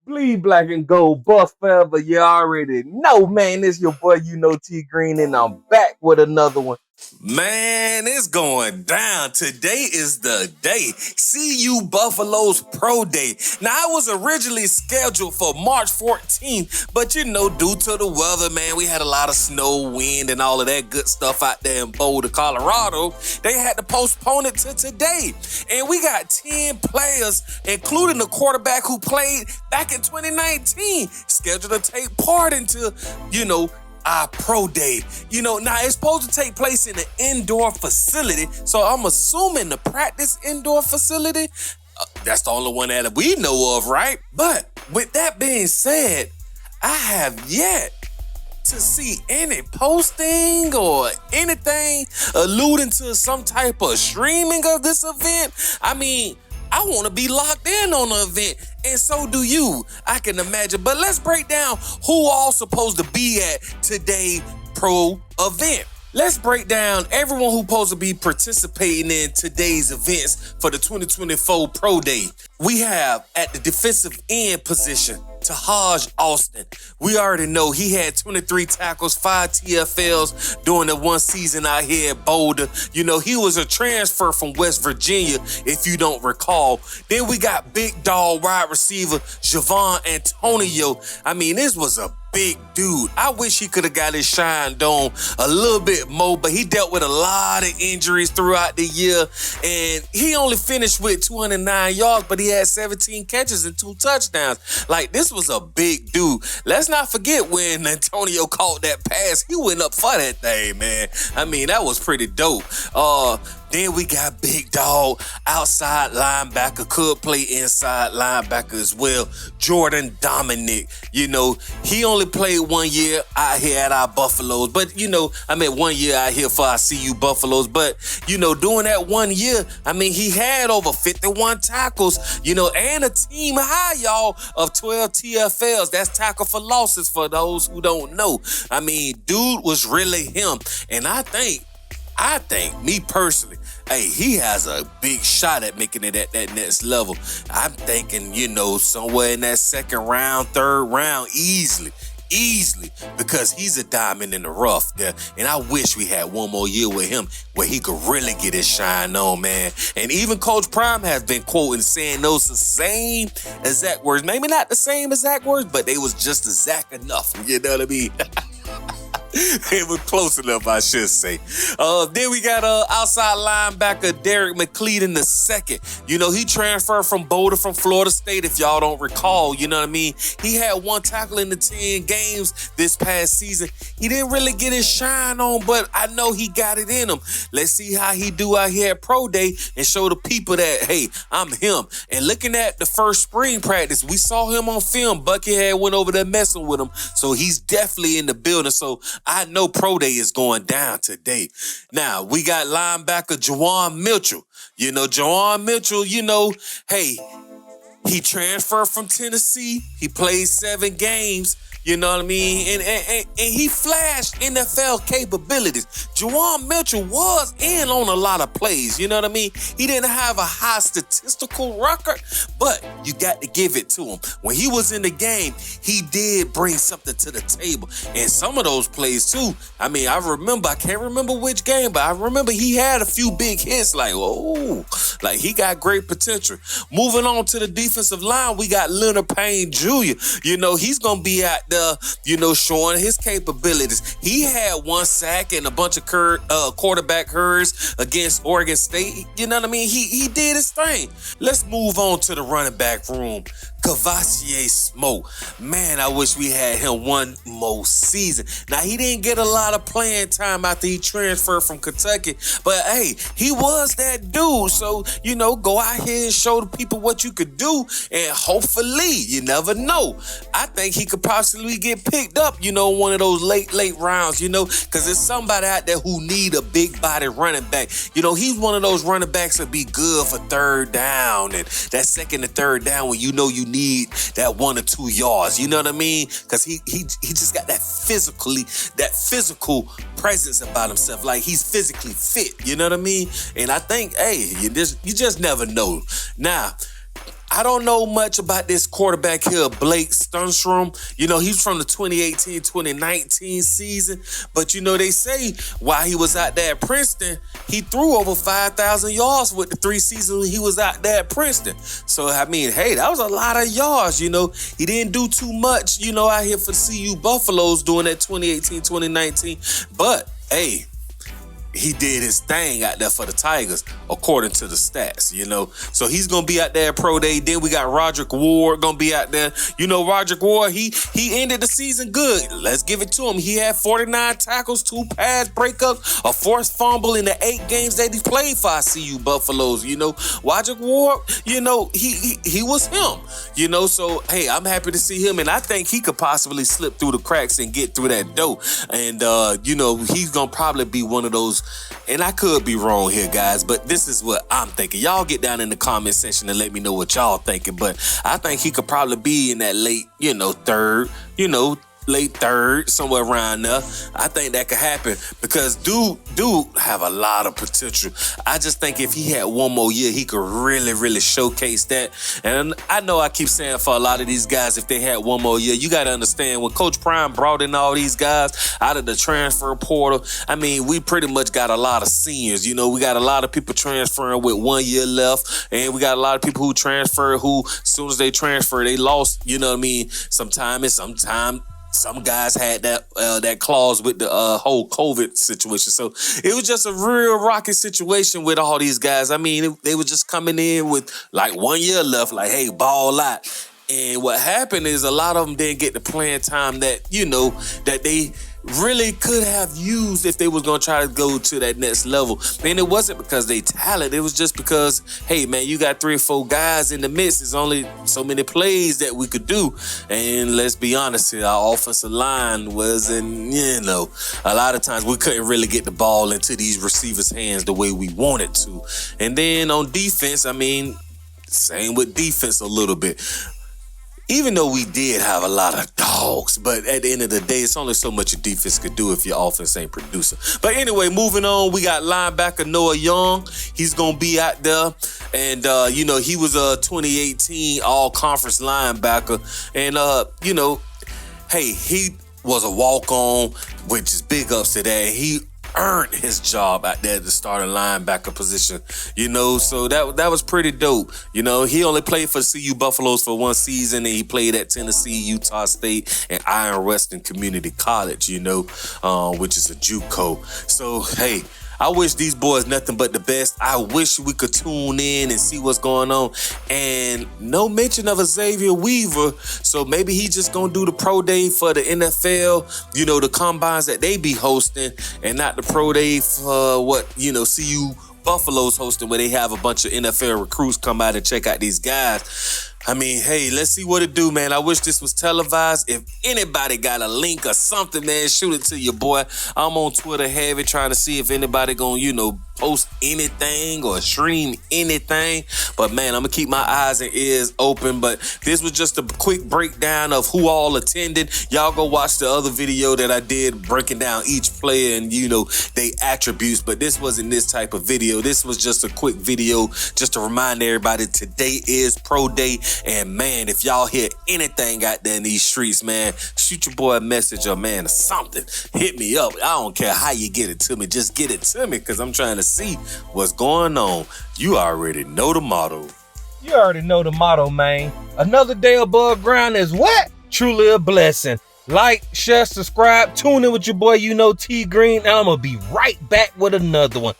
Bleed black and gold, buff forever. You already know, man. It's your boy, T Green, and I'm back with another one. Man, it's going down. Today is the day. CUBuffs Pro Day. Now, I was originally scheduled for March 14th, but due to the weather, man, we had a lot of snow, wind, and all of that good stuff out there in Boulder, Colorado. They had to postpone it to today. And we got 10 players, including the quarterback who played back in 2019, scheduled to take part into, our pro day. Now it's supposed to take place in an indoor facility. So I'm assuming the practice indoor facility, that's the only one that we know of, right? But with that being said, I have yet to see any posting or anything alluding to some type of streaming of this event. I want to be locked in on the event, and so do you, I can imagine. But let's break down who all supposed to be at today's pro event. Let's break down everyone who's supposed to be participating in today's events for the 2024 Pro Day. We have at the defensive end position, Tahaj Austin. We already know he had 23 tackles, 5 TFLs during the one season out here at Boulder. He was a transfer from West Virginia, if you don't recall. Then we got big dog wide receiver Javon Antonio. This was a big dude. I wish he could have got his shine on a little bit more, but he dealt with a lot of injuries throughout the year, and he only finished with 209 yards, but he had 17 catches and 2 touchdowns. This was a big dude. Let's not forget when Antonio caught that pass, he went up for that thing, man. That was pretty dope. Then we got big dog, outside linebacker, could play inside linebacker as well, Jordan Dominic. He only played 1 year out here at our Buffaloes, but 1 year out here for our CUBuffs. But during that 1 year, he had over 51 tackles, and a team high, y'all, of 12 TFLs. That's tackle for losses for those who don't know. Dude was really him, and I think, me personally, he has a big shot at making it at that next level. I'm thinking, somewhere in that second round, third round, easily, because he's a diamond in the rough there. And I wish we had one more year with him where he could really get his shine on, man. And even Coach Prime has been quoting, saying those the same exact words. Maybe not the same exact words, but they was just exact enough. You know what I mean? It was close enough, I should say. Then we got outside linebacker Derek McClellan II. He transferred from Boulder from Florida State, if y'all don't recall. You know what I mean? He had 1 tackle in the 10 games this past season. He didn't really get his shine on, but I know he got it in him. Let's see how he do out here at Pro Day and show the people that, hey, I'm him. And looking at the first spring practice, we saw him on film. Buckyhead went over there messing with him, so he's definitely in the building. So I know Pro Day is going down today. Now, we got linebacker Jawan Mitchell. Jawan Mitchell, hey, he transferred from Tennessee. He played 7 games. You know what I mean? And he flashed NFL capabilities. Jawan Mitchell was in on a lot of plays. You know what I mean? He didn't have a high statistical record, but you got to give it to him. When he was in the game, he did bring something to the table. And some of those plays, too, I can't remember which game, but I remember he had a few big hits he got great potential. Moving on to the defensive line, we got Leonard Payne Jr. He's going to be out there, showing his capabilities. He had 1 sack and a bunch of quarterback hurries against Oregon State. You know what I mean? He did his thing. Let's move on to the running back room. Cavassier Smoke. Man, I wish we had him one more season. Now, he didn't get a lot of playing time after he transferred from Kentucky, but hey, he was that dude. So, go out here and show the people what you could do, and hopefully, you never know, I think he could possibly get picked up, one of those late rounds, because there's somebody out there who need a big body running back. He's one of those running backs that be good for third down, and that second and third down when you need that 1 or 2 yards. You know what I mean? Because he just got that physical presence about himself. Like, he's physically fit. You know what I mean? And I think, hey, you just never know. Now, I don't know much about this quarterback here, Blake Stunstrom. You know, he's from the 2018-2019 season. But, you know, they say while he was out there at Princeton, he threw over 5,000 yards with the 3 seasons he was out there at Princeton. So, I mean, hey, that was a lot of yards, you know. He didn't do too much, you know, out here for CU Buffaloes during that 2018-2019. But, hey, he did his thing out there for the Tigers, according to the stats, you know. So he's going to be out there at Pro Day. Then we got Roderick Ward going to be out there. You know, Roderick Ward, he ended the season good. Let's give it to him. He had 49 tackles, 2 pass breakups, a forced fumble in the 8 games that he played for CU Buffaloes, you know. Roderick Ward, you know, he was him, you know. So, hey, I'm happy to see him, and I think he could possibly slip through the cracks and get through that door. And, you know, he's going to probably be one of those. And I could be wrong here, guys, but this is what I'm thinking. Y'all get down in the comment section and let me know what y'all thinking. But I think he could probably be in that late, you know, late third, somewhere around there. I think that could happen because dude have a lot of potential. I just think if he had one more year, he could really showcase that. And I know I keep saying for a lot of these guys, if they had one more year, you got to understand when Coach Prime brought in all these guys out of the transfer portal, I mean, we pretty much got a lot of seniors. You know, we got a lot of people transferring with 1 year left, and we got a lot of people who transfer who, as soon as they transfer, they lost, you know what I mean, sometime. Some guys had that clause with the whole COVID situation. So it was just a real rocky situation with all these guys. I mean, they were just coming in with like 1 year left, like, hey, ball out. And what happened is a lot of them didn't get the playing time that, you know, that they really could have used if they was going to try to go to that next level. And it wasn't because they talent. It was just because, hey, man, you got 3 or 4 guys in the midst. There's only so many plays that we could do. And let's be honest here, our offensive line wasn't, you know, a lot of times we couldn't really get the ball into these receivers' hands the way we wanted to. And then on defense, I mean, same with defense a little bit. Even though we did have a lot of dogs, but at the end of the day, it's only so much your defense could do if your offense ain't producing. But anyway, moving on, we got linebacker Noah Young. He's going to be out there. And, you know, he was a 2018 all-conference linebacker. And, you know, hey, he was a walk-on, which is big ups to that. He earned his job out there at the starting linebacker position, you know, so that was pretty dope. You know, he only played for CU Buffaloes for 1 season, and he played at Tennessee, Utah State, and Iron Western Community College, you know, which is a JUCO. So, hey, I wish these boys nothing but the best. I wish we could tune in and see what's going on. And no mention of a Xavier Weaver. So maybe he just going to do the pro day for the NFL, you know, the combines that they be hosting, and not the pro day for what, you know, CU Buffalo's hosting, where they have a bunch of NFL recruits come out and check out these guys. I mean, hey, let's see what it do, man. I wish this was televised. If anybody got a link or something, man, shoot it to your boy. I'm on Twitter heavy trying to see if anybody gonna, you know, post anything or stream anything. But, man, I'm gonna keep my eyes and ears open. But this was just a quick breakdown of who all attended. Y'all go watch the other video that I did breaking down each player and, you know, they attributes. But this wasn't this type of video. This was just a quick video just to remind everybody today is pro day. And, man, if y'all hear anything out there in these streets, man, shoot your boy a message or, man, or something. Hit me up. I don't care how you get it to me. Just get it to me, because I'm trying to see what's going on. You already know the motto. You already know the motto, man. Another day above ground is what? Truly a blessing. Like, share, subscribe, tune in with your boy, you know, T Green, and I'm going to be right back with another one.